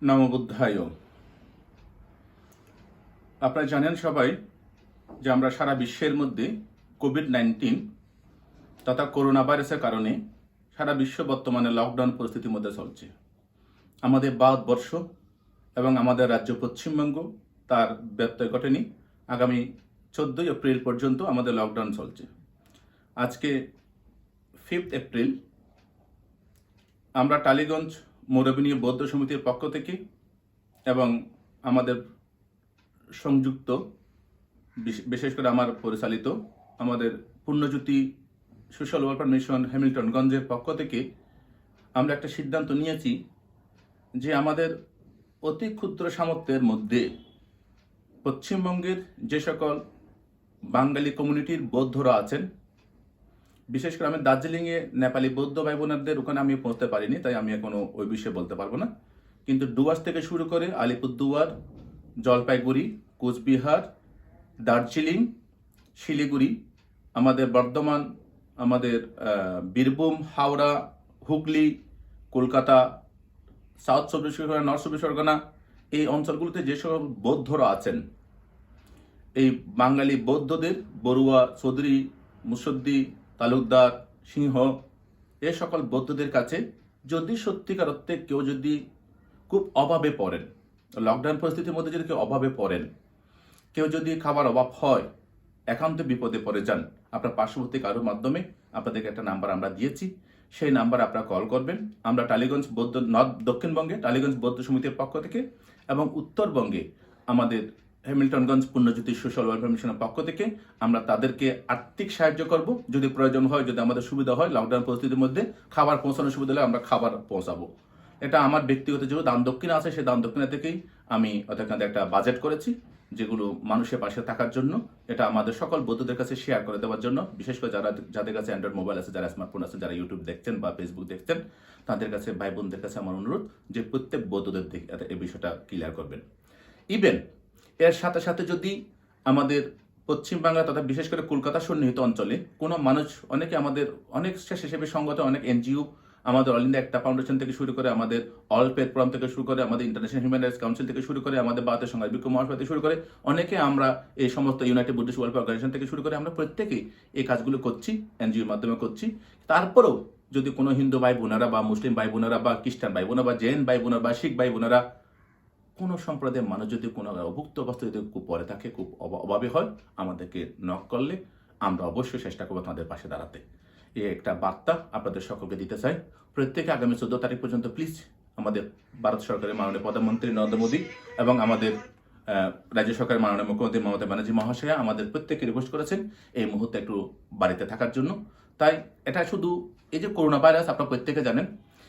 নমো বুদ্ধায়। আপনারা জানেন সবাই যে আমরা সারা বিশ্বের মধ্যে কোভিড-19 তথা করোনা ভাইরাসের কারণে সারা বিশ্ব বর্তমানে লকডাউন পরিস্থিতির মধ্যে চলছে। আমাদের ভারতবর্ষ এবং আমাদের রাজ্য পশ্চিমবঙ্গ তার ব্যত্যয় ঘটেনি। আগামী 14 এপ্রিল পর্যন্ত আমাদের লকডাউন চলছে। আজকে 5 এপ্রিল আমরা টালিগঞ্জ মৌরবিনী বৌদ্ধ সমিতির পক্ষ থেকে এবং আমাদের সংযুক্ত বিশেষ করে আমার পরিচালিত আমাদের পুণ্যজ্যোতি সোশ্যাল ওয়েলফেয়ার মিশন হ্যামিল্টনগঞ্জের পক্ষ থেকে আমরা একটা সিদ্ধান্ত নিয়েছি যে আমাদের অতি ক্ষুদ্র সামর্থ্যের মধ্যে পশ্চিমবঙ্গের যে সকল বাঙালি কমিউনিটির বৌদ্ধরা আছেন, বিশেষ করে আমি দার্জিলিংয়ে নেপালি বৌদ্ধ ভাই বোনদের ওখানে আমি পৌঁছতে পারিনি, তাই আমি এখনো ওই বিষয়ে বলতে পারবো না। কিন্তু ডুয়ার্স থেকে শুরু করে আলিপুরদুয়ার, জলপাইগুড়ি, কোচবিহার, দার্জিলিং, শিলিগুড়ি, আমাদের বর্ধমান, আমাদের বীরভূম, হাওড়া, হুগলি, কলকাতা, সাউথ চব্বিশ পরগনা, নর্থ চব্বিশ পরগনা, এই অঞ্চলগুলোতে যেসব বৌদ্ধরা আছেন, এই বাঙালি বৌদ্ধদের বড়ুয়া, চৌধুরী, মুসদ্দি, তালুকদার, সিংহ, এই সকল বৌদ্ধদের কাছে যদি সত্যিকার অর্থে কেউ যদি খুব অভাবে পড়েন, লকডাউন পরিস্থিতির মধ্যে যদি কেউ অভাবে পড়েন, কেউ যদি খাবার অভাব হয়, একান্ত বিপদে পড়ে যান, আপনার পার্শ্ববর্তী কারোর মাধ্যমে আপনাদেরকে একটা নাম্বার আমরা দিয়েছি, সেই নাম্বার আপনারা কল করবেন। আমরা টালিগঞ্জ বৌদ্ধ দক্ষিণবঙ্গে টালিগঞ্জ বৌদ্ধ সমিতির পক্ষ থেকে এবং উত্তরবঙ্গে আমাদের হ্যামিল্টনগঞ্জ পুণ্যজ্যোতি সোশ্যাল ওয়েলফেয়ার মিশনের পক্ষ থেকে আমরা তাদেরকে আর্থিক সাহায্য করব। যদি প্রয়োজন হয়, যদি আমাদের সুবিধা হয়, লকডাউন পরিস্থিতির মধ্যে খাবার পৌঁছানোর সুবিধা হলে আমরা খাবার পৌঁছাবো। এটা আমার ব্যক্তিগত যে দান দক্ষিণা আছে, সেই দান দক্ষিণা থেকেই আমি ওদের একটা বাজেট করেছি, যেগুলো মানুষের পাশে থাকার জন্য, এটা আমাদের সকল বৌদ্ধদের কাছে শেয়ার করে দেওয়ার জন্য, বিশেষ করে যাদের কাছে অ্যান্ড্রয়েড মোবাইল আছে, যারা স্মার্টফোন আছে, যারা ইউটিউব দেখছেন বা ফেসবুক দেখছেন, তাদের কাছে ভাই বোনদের কাছে আমার অনুরোধ যে প্রত্যেক বৌদ্ধদের এই বিষয়টা ক্লিয়ার করবেন। ইভেন এর সাথে সাথে যদি আমাদের পশ্চিমবাংলা তথা বিশেষ করে কলকাতা সন্নিহিত অঞ্চলে কোনো মানুষ, অনেকে আমাদের অনেক স্বেচ্ছাসেবী সংগঠন, অনেক এনজিও, আমাদের অল ইন্ডিয়া একটা ফাউন্ডেশন থেকে শুরু করে, আমাদের অল পেড প্রোগ্রাম থেকে শুরু করে, আমাদের ইন্টারন্যাশনাল হিউম্যান রাইটস কাউন্সিল থেকে শুরু করে, আমাদের ভারতের সংঘাত বিক্ষোভ মহাসভা থেকে শুরু করে, অনেকে আমরা এই সমস্ত ইউনাইটেড বুদ্ধিস্ট ওয়েলফেয়ার অর্গানাইজেশন থেকে শুরু করে আমরা প্রত্যেকেই এই কাজগুলো করছি, এনজিওর মাধ্যমে করছি। তারপরেও যদি কোনো হিন্দু ভাই বোনেরা বা মুসলিম ভাই বোনেরা বা খ্রিস্টান ভাই বোনেরা বা জৈন ভাই বোনেরা বা শিখ ভাই বোনেরা, কোনো সম্প্রদায়ের মানুষ যদি কোনো অভুক্ত অবস্থা যদি খুব পরে থাকে, খুব অভাবে হয়, আমাদেরকে নক করলে আমরা অবশ্যই চেষ্টা করবো তাদের পাশে দাঁড়াতে। এই একটা বার্তা আপনাদের সকলকে দিতে চাই। প্রত্যেকে আগামী 14 তারিখ পর্যন্ত প্লিজ আমাদের ভারত সরকারের মাননীয় প্রধানমন্ত্রী নরেন্দ্র মোদী এবং আমাদের রাজ্য সরকারের মাননীয় মুখ্যমন্ত্রী মমতা ব্যানার্জি মহাশয়া আমাদের প্রত্যেককে রিকোয়েস্ট করেছেন এই মুহূর্তে একটু বাড়িতে থাকার জন্য। তাই এটা শুধু এই যে করোনা ভাইরাস, আপনারা প্রত্যেকে জানেন,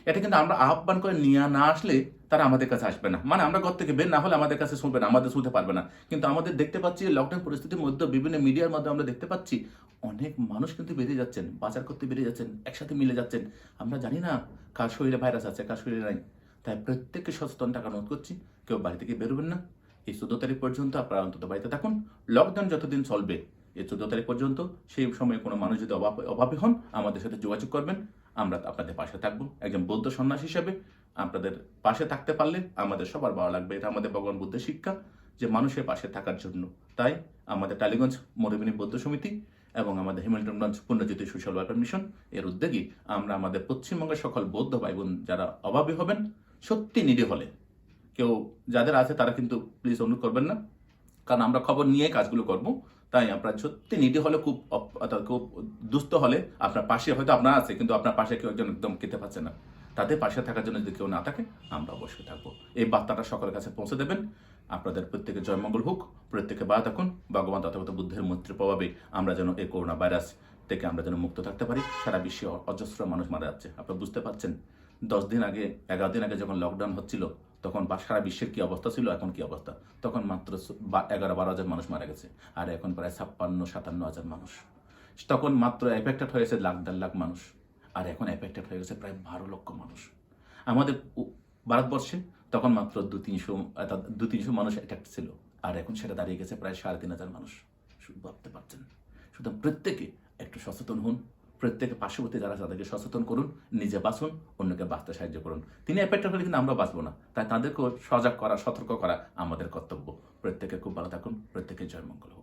এটা কিন্তু আমরা আহ্বান করে নিয়ে না আসলে তারা আমাদের কাছে আসবে না। মানে আমরা ঘর থেকে বের না হলে আমাদের কাছে শুনবে না, আমাদের শুনতে পারবে না। কিন্তু আমাদের দেখতে পাচ্ছি লকডাউন পরিস্থিতির মধ্যে বিভিন্ন মিডিয়ার মাধ্যমে আমরা দেখতে পাচ্ছি অনেক মানুষ কিন্তু বেরিয়ে যাচ্ছেন, বাজার করতে বেরিয়ে যাচ্ছেন, একসাথে মিলে যাচ্ছেন। আমরা জানি না কার শরীরে ভাইরাস আছে, কার শরীরে নাই। তাই প্রত্যেককে সচেতন থাকার অনুরোধ করছি, কেউ বাড়ি থেকে বেরোবেন না। এই 14 তারিখ পর্যন্ত আপনারা অন্তত বাড়িতে থাকুন। লকডাউন যতদিন চলবে, এই 14 তারিখ পর্যন্ত, সেই সময় কোনো মানুষ যদি অভাবে হন, আমাদের সাথে যোগাযোগ করবেন। আমরা আপনাদের পাশে থাকবো। একজন বৌদ্ধ সন্ন্যাসী হিসেবে আপনাদের পাশে থাকতে পারলে আমাদের সবার ভালো লাগবে। এটা আমাদের ভগবান বুদ্ধের শিক্ষা যে মানুষের পাশে থাকার জন্য। তাই আমাদের টালিগঞ্জ মরুভূমি বৌদ্ধ সমিতি এবং আমাদের হ্যামিল্টনগঞ্জ পুণ্যজ্যোতি সোশ্যাল ওয়েলফেয়ার মিশন এর উদ্যোগী আমরা আমাদের পশ্চিমবঙ্গের সকল বৌদ্ধ ভাই বোন যারা অভাবী হবেন, সত্যি নিডে হলে, কেউ যাদের আছে তারা কিন্তু প্লিজ অনুরোধ করবেন না, কারণ আমরা খবর নিয়ে কাজগুলো করব। তাই আপনার সত্যি নিডি হলে, খুব দুস্থ হলে, আপনার পাশে হয়তো আপনার আছে কিন্তু আপনার পাশে কেউ একজন একদম খেতে পাচ্ছে না, তাদের পাশে থাকার জন্য যদি কেউ না থাকে, আমরা অবশ্যই থাকবো। এই বার্তাটা সকলের কাছে পৌঁছে দেবেন। আপনাদের প্রত্যেকে জয়মঙ্গল হোক, প্রত্যেকে ভালো থাকুন। ভগবান তথাগত বুদ্ধের মৈত্রী প্রভাবে আমরা যেন এই করোনা ভাইরাস থেকে আমরা যেন মুক্ত থাকতে পারি। সারা বিশ্বে অজস্র মানুষ মারা যাচ্ছে, আপনারা বুঝতে পারছেন। 10 দিন আগে, 11 দিন আগে যখন লকডাউন হচ্ছিল, তখন সারা বিশ্বের কি অবস্থা ছিল, এখন কি অবস্থা। তখন মাত্র 11-12 হাজার মানুষ মারা গেছে, আর এখন প্রায় 56-57 হাজার মানুষ। তখন মাত্র এফেক্টেড হয়েছে 1.5 লাখ মানুষ, আর এখন এফেক্টেড হয়ে গেছে প্রায় 12 লক্ষ মানুষ। আমাদের ভারতবর্ষে তখন মাত্র 200-300 মানুষ এফেক্ট ছিল, আর এখন সেটা দাঁড়িয়ে গেছে প্রায় 3.5 হাজার মানুষ। ভাবতে পারছেন। সুতরাং প্রত্যেকে একটু সচেতন হন, প্রত্যেকে পার্শ্ববর্তী যারা তাদেরকে সচেতন করুন, নিজে বাঁচুন, অন্যকে বাঁচতে সাহায্য করুন। তিনি এফেক্ট হলে কিন্তু আমরা বাঁচবো না, তাই তাদেরকেও সজাগ করা, সতর্ক করা আমাদের কর্তব্য। প্রত্যেকে খুব ভালো থাকুন, প্রত্যেকে জয় মঙ্গল হোক।